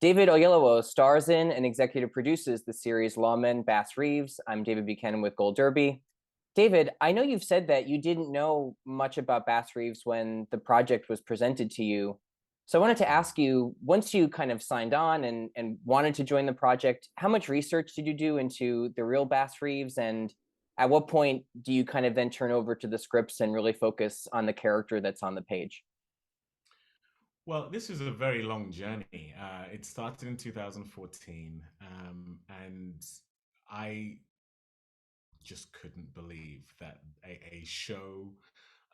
David Oyelowo stars in and executive produces the series Lawmen, Reeves. I'm David Buchanan with Gold Derby. David, I know you've said that you didn't know much about Reeves when the project was presented to you. So I wanted to ask you, once you kind of signed on and wanted to join the project, how much research did you do into the real Reeves? And at what point do you kind of then turn over to the scripts and really focus on the character that's on the page? Well, this was a very long journey. It started in 2014, and I just couldn't believe that a show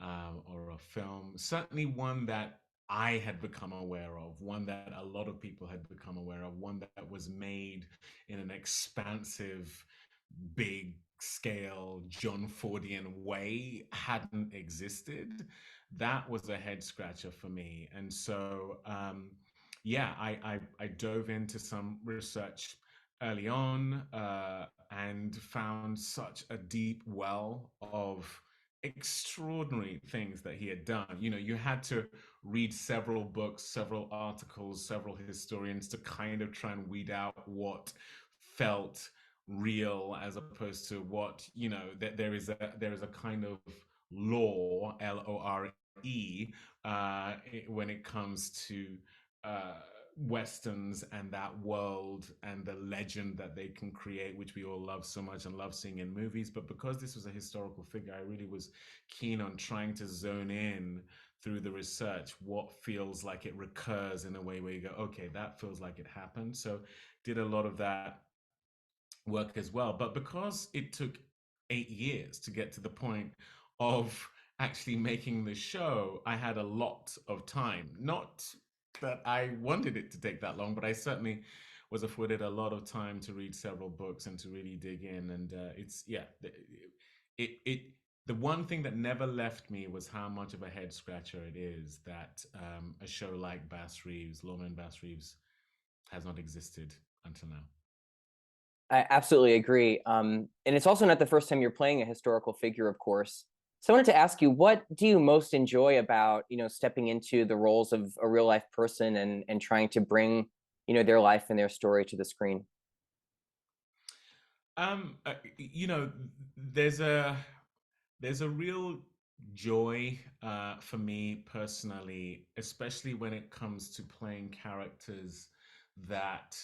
or a film, certainly one that I had become aware of, one that a lot of people had become aware of, one that was made in an expansive, big scale John Fordian way hadn't existed. That was a head scratcher for me. And so, yeah, I dove into some research early on and found such a deep well of extraordinary things that he had done. You know, you had to read several books, several articles, several historians to kind of try and weed out what felt real as opposed to what, that there is a kind of law, LORE, when it comes to uh westerns and that world and the legend that they can create, which we all love so much and love seeing in movies. But because this was a historical figure, I really was keen on trying to zone in through the research what feels like it recurs in a way where you go, okay, that feels like it happened. So did a lot of that work as well. But because it took 8 years to get to the point of actually making the show, I had a lot of time. Not that I wanted it to take that long, but I certainly was afforded a lot of time to read several books and to really dig in. And it's yeah, it the one thing that never left me was how much of a head scratcher it is that a show like Lawman Bass Reeves, has not existed until now. I absolutely agree. And it's also not the first time you're playing a historical figure, of course. So I wanted to ask you, what do you most enjoy about, stepping into the roles of a real life person and trying to bring, their life and their story to the screen? You know, there's a real joy for me personally, especially when it comes to playing characters that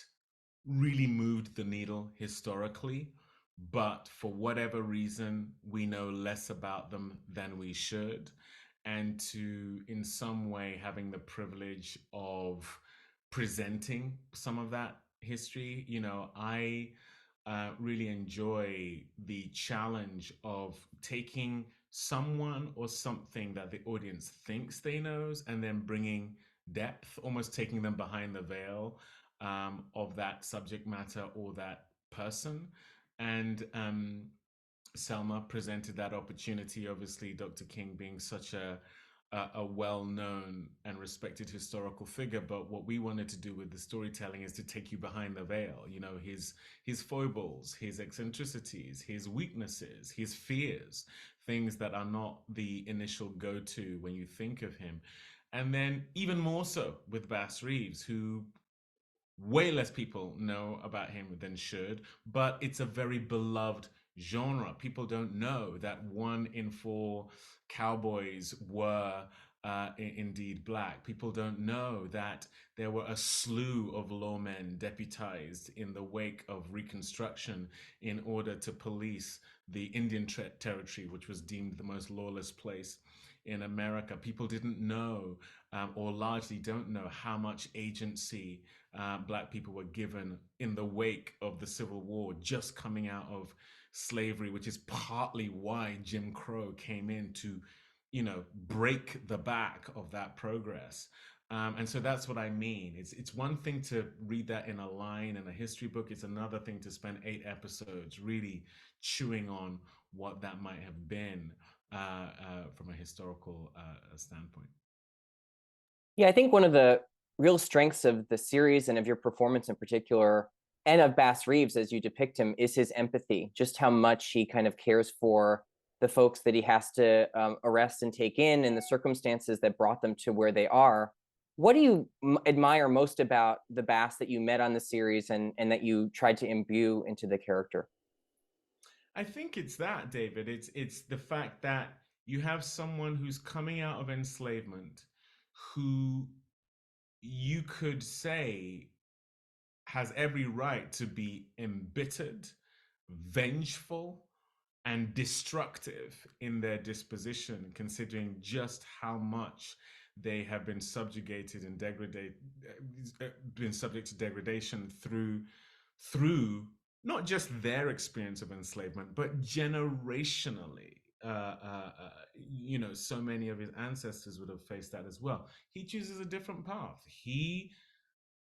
really moved the needle historically, but for whatever reason, we know less about them than we should. And to, in some way, having the privilege of presenting some of that history, I really enjoy the challenge of taking someone or something that the audience thinks they knows and then bringing depth, almost taking them behind the veil of that subject matter or that person. And Selma presented that opportunity. Obviously, Dr. King being such a well-known and respected historical figure, but what we wanted to do with the storytelling is to take you behind the veil. You know, his foibles, his eccentricities, his weaknesses, his fears, things that are not the initial go-to when you think of him. And then even more so with Bass Reeves, who way less people know about him than should, but it's a very beloved genre. People don't know that 1 in 4 cowboys were indeed black. People don't know that there were a slew of lawmen deputized in the wake of Reconstruction in order to police the Indian Territory, which was deemed the most lawless place in America. People didn't know, or largely don't know, how much agency black people were given in the wake of the Civil War, just coming out of slavery, which is partly why Jim Crow came in to, break the back of that progress. And so that's what I mean. It's one thing to read that in a line in a history book. It's another thing to spend 8 episodes really chewing on what that might have been from a historical standpoint. Yeah, I think one of the real strengths of the series and of your performance in particular, and of Reeves as you depict him, is his empathy, just how much he kind of cares for the folks that he has to arrest and take in and the circumstances that brought them to where they are. What do you admire most about the Bass that you met on the series and that you tried to imbue into the character? I think it's that, David. It's the fact that you have someone who's coming out of enslavement, who you could say has every right to be embittered, vengeful, and destructive in their disposition, considering just how much they have been subjugated and been subject to degradation through not just their experience of enslavement, but generationally. So many of his ancestors would have faced that as well. He chooses a different path. He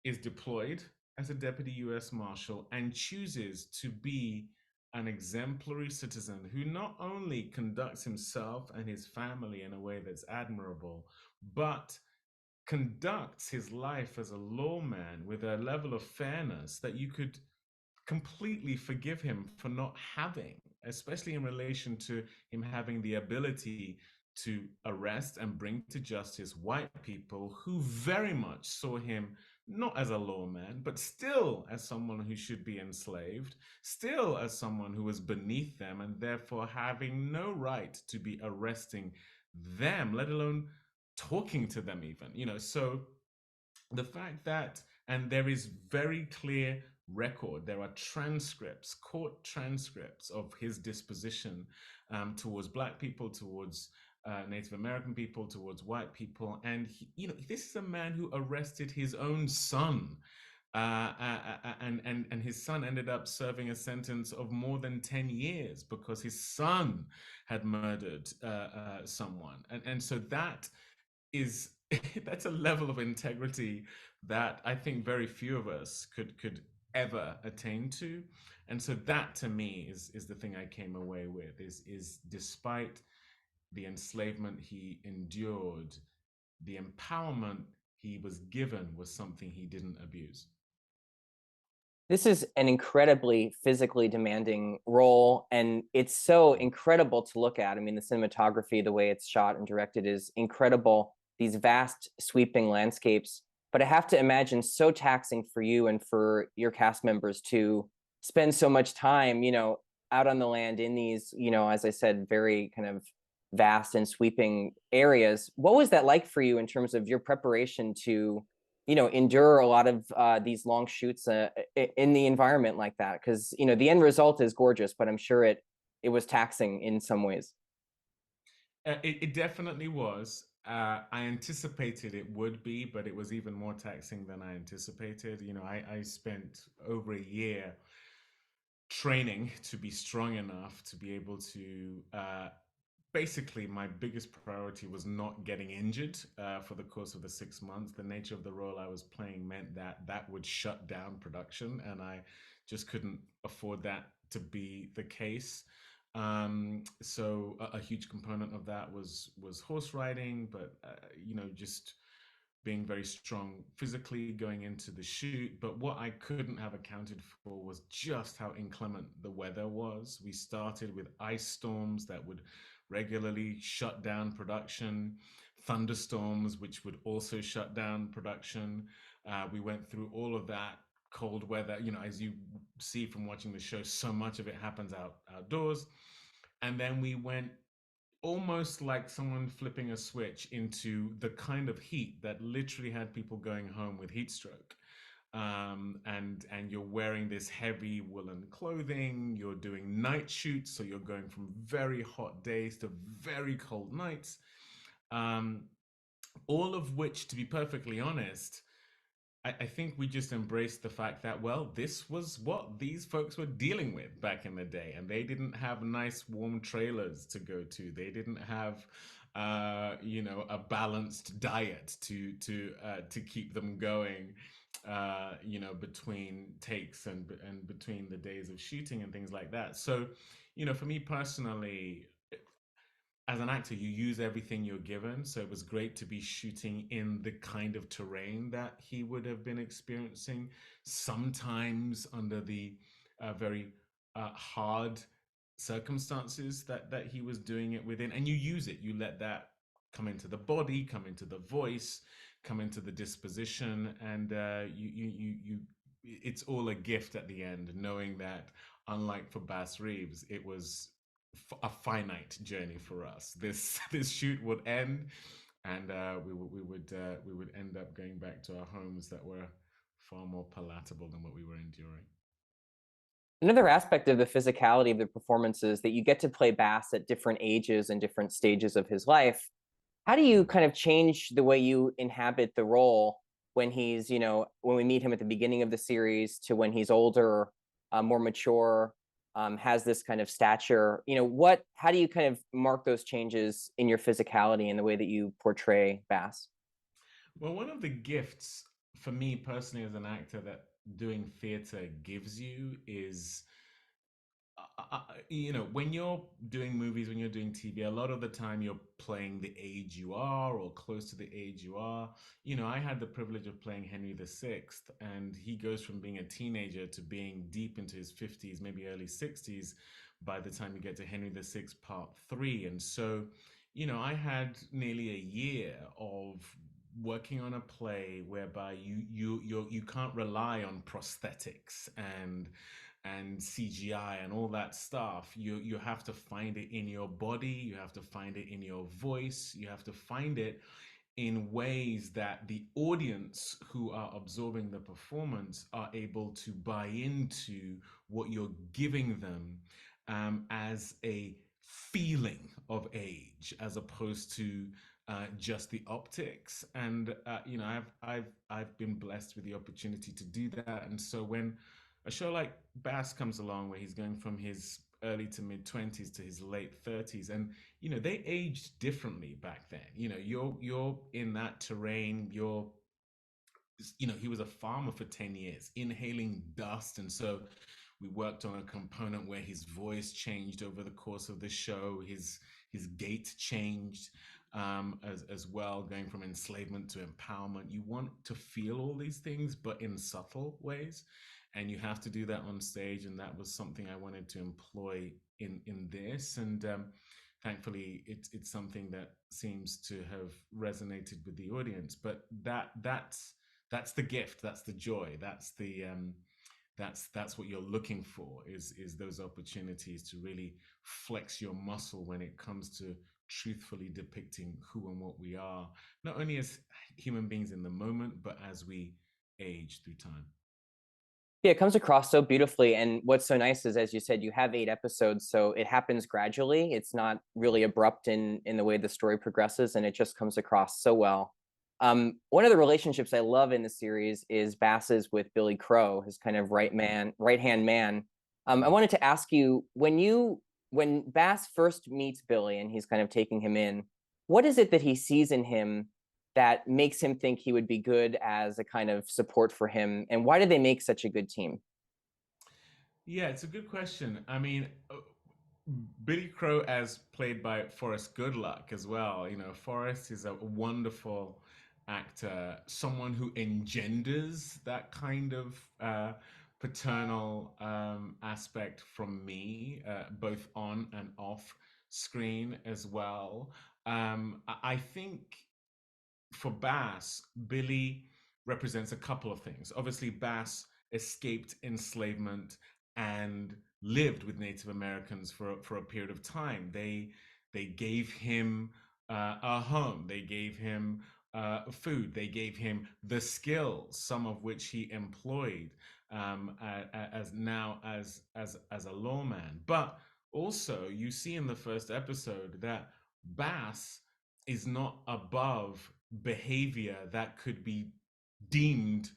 is deployed as a deputy U.S. Marshal and chooses to be an exemplary citizen who not only conducts himself and his family in a way that's admirable, but conducts his life as a lawman with a level of fairness that you could completely forgive him for not having, especially in relation to him having the ability to arrest and bring to justice white people who very much saw him not as a lawman, but still as someone who should be enslaved, still as someone who was beneath them, and therefore having no right to be arresting them, let alone talking to them, even. So the fact that, and there is very clear record, there are transcripts, court transcripts of his disposition towards black people, towards Native American people, towards white people. And this is a man who arrested his own son, and his son ended up serving a sentence of more than 10 years because his son had murdered someone. And so that is that's a level of integrity that I think very few of us could ever attain to. And so that, to me, is the thing I came away with, is despite the enslavement he endured, the empowerment he was given was something he didn't abuse. This is an incredibly physically demanding role, and it's so incredible to look at. I mean, the cinematography, the way it's shot and directed is incredible. These vast, sweeping landscapes. But I have to imagine so taxing for you and for your cast members to spend so much time, out on the land in these, as I said, very kind of vast and sweeping areas. What was that like for you in terms of your preparation to endure a lot of these long shoots in the environment like that? Because the end result is gorgeous, but I'm sure it was taxing in some ways. It definitely was. I anticipated it would be, but it was even more taxing than I anticipated. I spent over a year training to be strong enough to be able to basically, my biggest priority was not getting injured for the course of the 6 months. The nature of the role I was playing meant that that would shut down production, and I just couldn't afford that to be the case. So a huge component of that was horse riding, but just being very strong physically going into the shoot. But what I couldn't have accounted for was just how inclement the weather was. We started with ice storms that would regularly shut down production, thunderstorms, which would also shut down production. We went through all of that cold weather. As you see from watching the show, so much of it happens outdoors. And then we went almost like someone flipping a switch into the kind of heat that literally had people going home with heat stroke. And you're wearing this heavy woolen clothing. You're doing night shoots, so you're going from very hot days to very cold nights. Um, all of which, to be perfectly honest, I think we just embraced the fact that, well, this was what these folks were dealing with back in the day, and they didn't have nice warm trailers to go to. They didn't have, a balanced diet to keep them going, between takes and between the days of shooting and things like that. So, for me personally, as an actor, you use everything you're given. So it was great to be shooting in the kind of terrain that he would have been experiencing, sometimes under the very hard circumstances that he was doing it within. And you use it, you let that come into the body, come into the voice, come into the disposition, and it's all a gift at the end, knowing that unlike for Bass Reeves, it was a finite journey for us. This shoot would end, and we would end up going back to our homes that were far more palatable than what we were enduring. Another aspect of the physicality of the performance is that you get to play Bass at different ages and different stages of his life. How do you Mm. kind of change the way you inhabit the role when he's, when we meet him at the beginning of the series to when he's older, more mature, has this kind of stature? How do you kind of mark those changes in your physicality and the way that you portray Bass? Well, one of the gifts for me personally as an actor that doing theater gives you is when you're doing movies, when you're doing TV, a lot of the time you're playing the age you are or close to the age you are. I had the privilege of playing Henry VI, and he goes from being a teenager to being deep into his 50s, maybe early 60s by the time you get to Henry VI Part 3. And so, I had nearly a year of working on a play whereby you can't rely on prosthetics and CGI and all that stuff. You have to find it in your body, you have to find it in your voice, you have to find it in ways that the audience who are absorbing the performance are able to buy into what you're giving them, as a feeling of age as opposed to just the optics. And I've been blessed with the opportunity to do that. And so when a show like Bass comes along, where he's going from his early to mid 20s to his late 30s, and they aged differently back then. You're in that terrain. He was a farmer for 10 years, inhaling dust. And so we worked on a component where his voice changed over the course of the show. His gait changed, as well, going from enslavement to empowerment. You want to feel all these things, but in subtle ways, and you have to do that on stage. And that was something I wanted to employ in this. And thankfully, it's something that seems to have resonated with the audience. But that's the gift, that's the joy, that's what you're looking for, is those opportunities to really flex your muscle when it comes to truthfully depicting who and what we are, not only as human beings in the moment, but as we age through time. Yeah, it comes across so beautifully. And what's so nice is, as you said, you have 8 episodes, so it happens gradually. It's not really abrupt in the way the story progresses, and it just comes across so well. One of the relationships I love in the series is Bass's with Billy Crow, his kind of right hand man. I Mm. wanted to ask you, when Bass first meets Billy and he's kind of taking him in, what is it that he sees in him that makes him think he would be good as a kind of support for him? And why do they make such a good team? Yeah, it's a good question. I mean, Billy Crow as played by Forrest Goodluck as well. Forrest is a wonderful actor, someone who engenders that kind of paternal aspect from me, both on and off screen as well. I think for Bass, Billy represents a couple of things. Obviously, Bass escaped enslavement and lived with Native Americans for a period of time. They gave him a home. They gave him food. They gave him the skills, some of which he employed, as now as a lawman. But also, you see in the first episode that Bass is not above behavior that could be deemed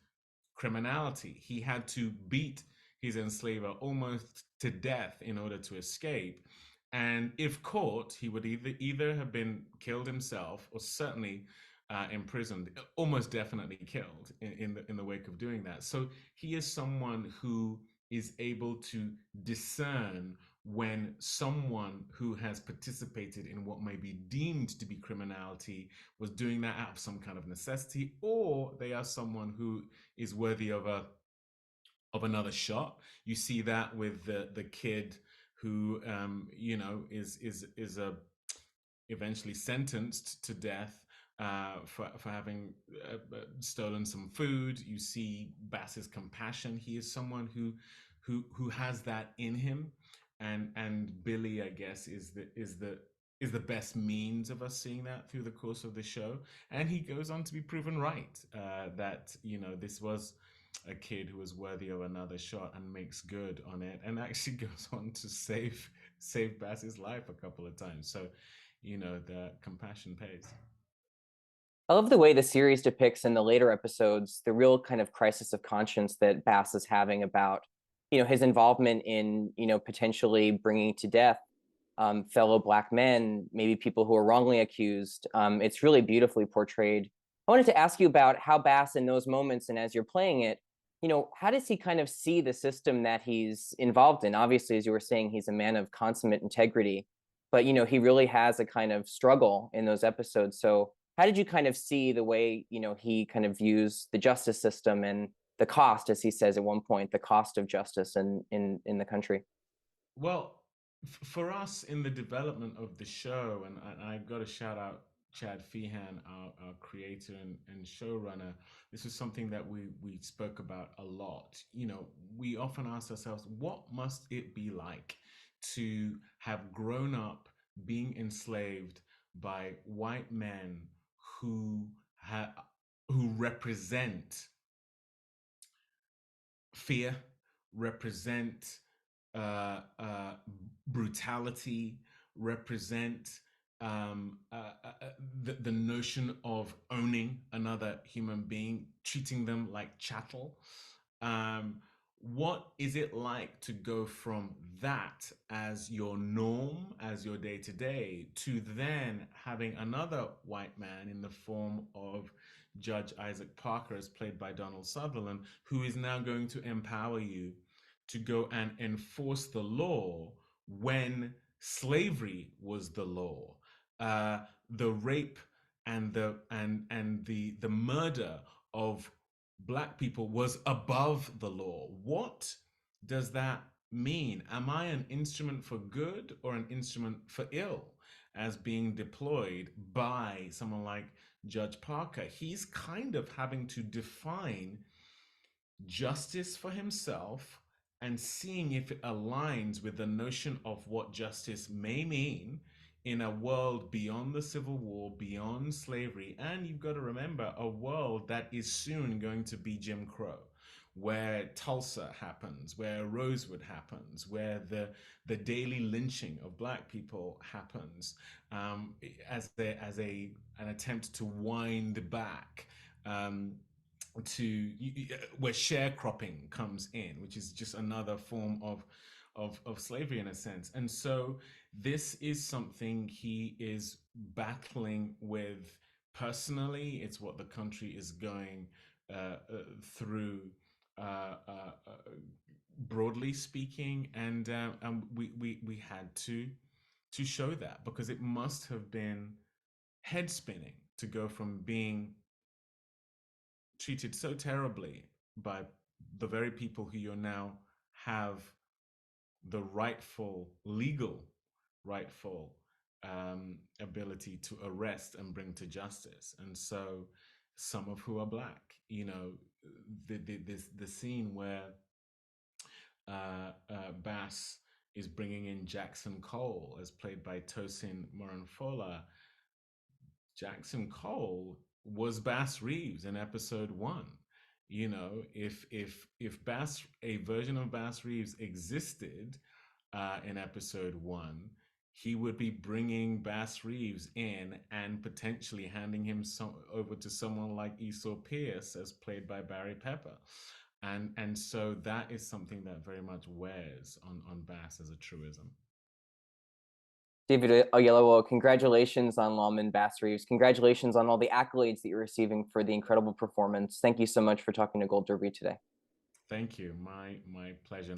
criminality. He had to beat his enslaver almost to death in order to escape. And if caught, he would either have been killed himself, or certainly imprisoned, almost definitely killed in the wake of doing that. So he is someone who is able to discern when someone who has participated in what may be deemed to be criminality was doing that out of some kind of necessity, or they are someone who is worthy of another shot. You see that with the kid who is a eventually sentenced to death for having stolen some food. You see Bass's compassion. He is someone who has that in him, and Billy, I guess, is the best means of us seeing that through the course of the show. And he goes on to be proven right, that this was a kid who was worthy of another shot, and makes good on it, and actually goes on to save Bass's life a couple of times. So, the compassion pays. I love the way the series depicts in the later episodes the real kind of crisis of conscience that Bass is having about, his involvement in, potentially bringing to death fellow Black men, maybe people who are wrongly accused. It's really beautifully portrayed. I wanted to ask you about how Bass in those moments, and as you're playing it, how does he kind of see the system that he's involved in? Obviously, as you were saying, he's a man of consummate integrity, but he really has a kind of struggle in those episodes. So how did you kind of see the way, he kind of views the justice system and the cost, as he says at one point, the cost of justice in the country? Well, for us in the development of the show, and I've got to shout out Chad Feehan, our creator and showrunner. This was something that we spoke about a lot. We often ask ourselves, what must it be like to have grown up being enslaved by white men who ha- who represent fear, represent uh, brutality, represent the notion of owning another human being, treating them like chattel. Um, what is it like to go from that as your norm, as your day to day, to then having another white man in the form of Judge Isaac Parker, as played by Donald Sutherland, who is now going to empower you to go and enforce the law when slavery was the law. The rape and the murder of black people was above the law. What does that mean? Am I an instrument for good or an instrument for ill, as being deployed by someone like Judge Parker? He's kind of having to define justice for himself and seeing if it aligns with the notion of what justice may mean in a world beyond the Civil War, beyond slavery. And you've got to remember, a world that is soon going to be Jim Crow, where Tulsa happens, where Rosewood happens, where the daily lynching of black people happens, as an attempt to wind back um, to where sharecropping comes in, which is just another form of slavery in a sense. And so this is something he is battling with personally. It's what the country is going through, broadly speaking, and we had to show that, because it must have been head spinning to go from being treated so terribly by the very people who you now have the rightful ability to arrest and bring to justice. And so some of who are black, the scene where Bass is bringing in Jackson Cole, as played by Tosin Moranfola. Jackson Cole was Bass Reeves in episode one. If Bass, a version of Bass Reeves existed in episode one, he would be bringing Bass Reeves in and potentially handing him over to someone like Esau Pierce, as played by Barry Pepper. And so that is something that very much wears on Bass as a truism. David Oyelowo, congratulations on Lawmen Bass Reeves. Congratulations on all the accolades that you're receiving for the incredible performance. Thank you so much for talking to Gold Derby today. Thank you. My pleasure.